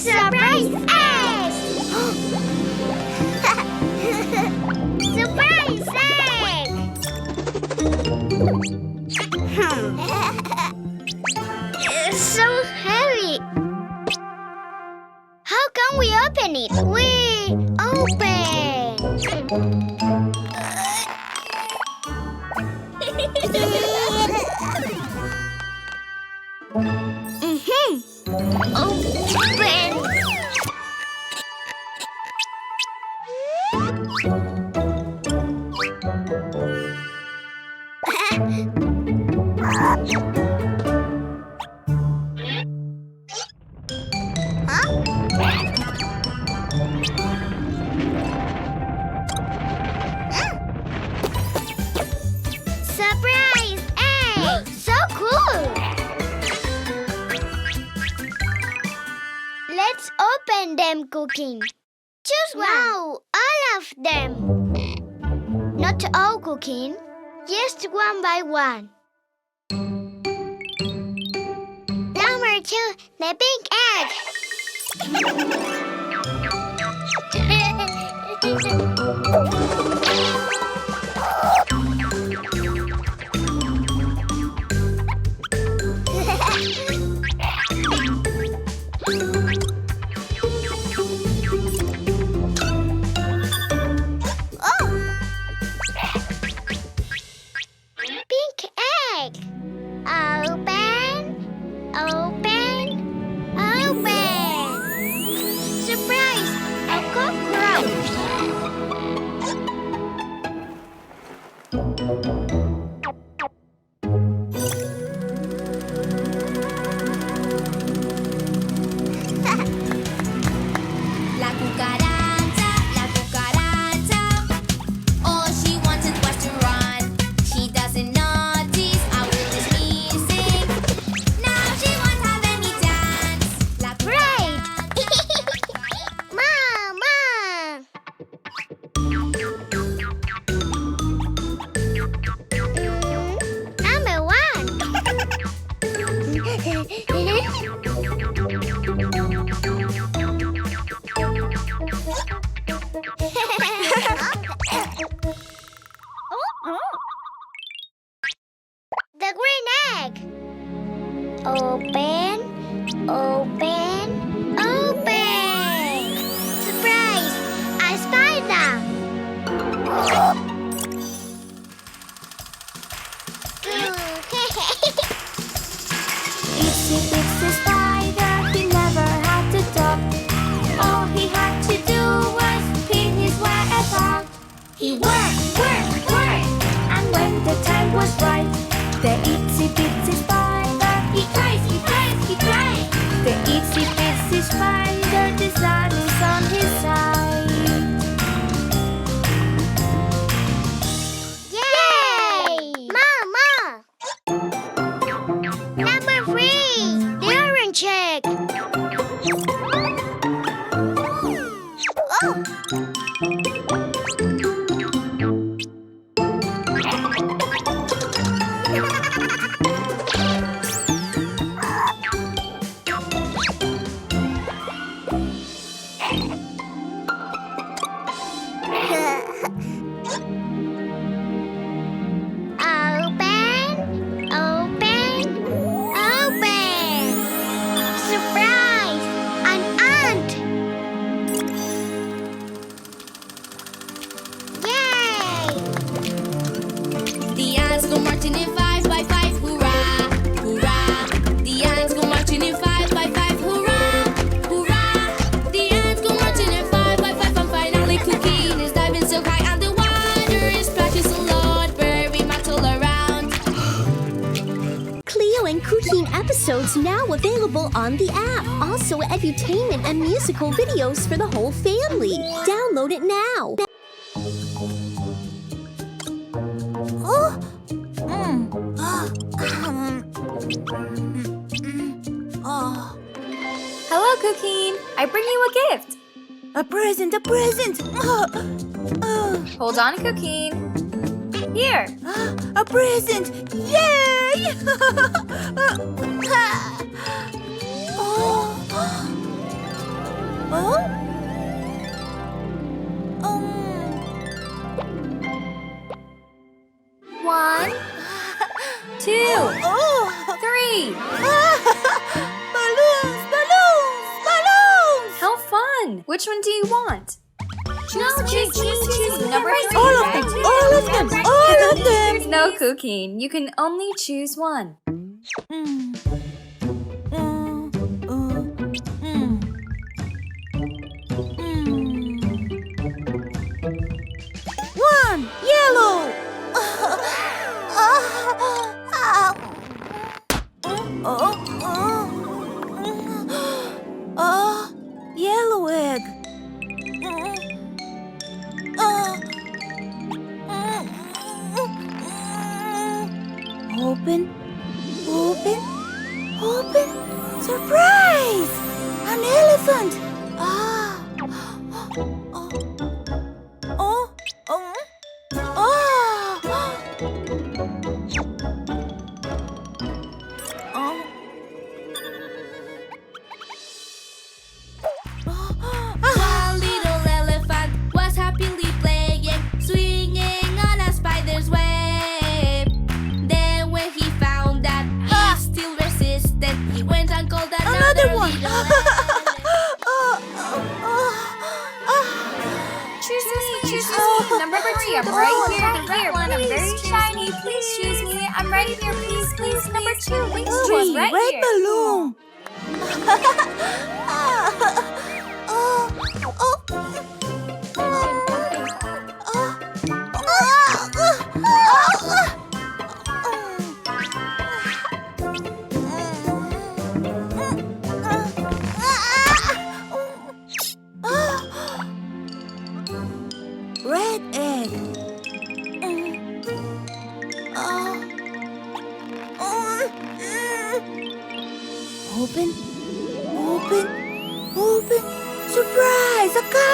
Surprise egg! Surprise egg! It's so heavy. How can we open it? We open. Open. Surprise egg! So cool! Let's open them, Cuquín. Choose one. No, all of them. Not all, Cuquín. Just one by one. Number 2, the pink Pink egg. Open, open, open. Surprise! A cockroach. La cucaracha, la cucaracha. All she wanted was to run. She doesn't notice how it is missing. Now she won't have any dance. La Right! Mama! Number 1. The green egg. Open, open, open. Surprise! A spider. Itsy bitsy spider, he never had to talk. All he had to do was pin his web up. He worked, worked, worked, and when the time was right, the itsy bitsy spider, he cries, he cries, he cries. The itsy bitsy spider, the sun is on his side. Yay! Mama! Number 3. The orange egg. Open, open, open. Surprise! An ant. Yay! The ants go marching in 5 by 5, hurrah, hurrah. The ants go marching in 5 by 5, hurrah, hurrah. The ants go marching in 5 by 5, and finally Cuquín is diving so high, and the water is splashing a lot, very much all around. Cleo and Cuquin episodes now available on the app. Also edutainment and musical videos for the whole family. Download it now. Hello, Cuquín. I bring you a gift. A present, a present! Hold on, Cuquín. Here. A present! Yay! Oh? 1, 2, Oh! 3. Balloons! Balloons! Balloons! How fun! Which one do you want? Choose. Number 3. All of them! All of them! All of them! No, Cuquín. You can only choose one. Mm. One! Yellow! Yellow egg. Open, open, open. Surprise! An elephant. One little elephant was happily playing, swinging on a spider's web. Then when he found that he still resisted, he went and called another Another one. little elephant. Choose me. Number 3. I'm right here. The red one. I'm very shiny. Please choose me. I'm right here. Please. Number 2. Please choose Three, right red here. balloon. Red egg. Open, open, open. Surprise! A cow!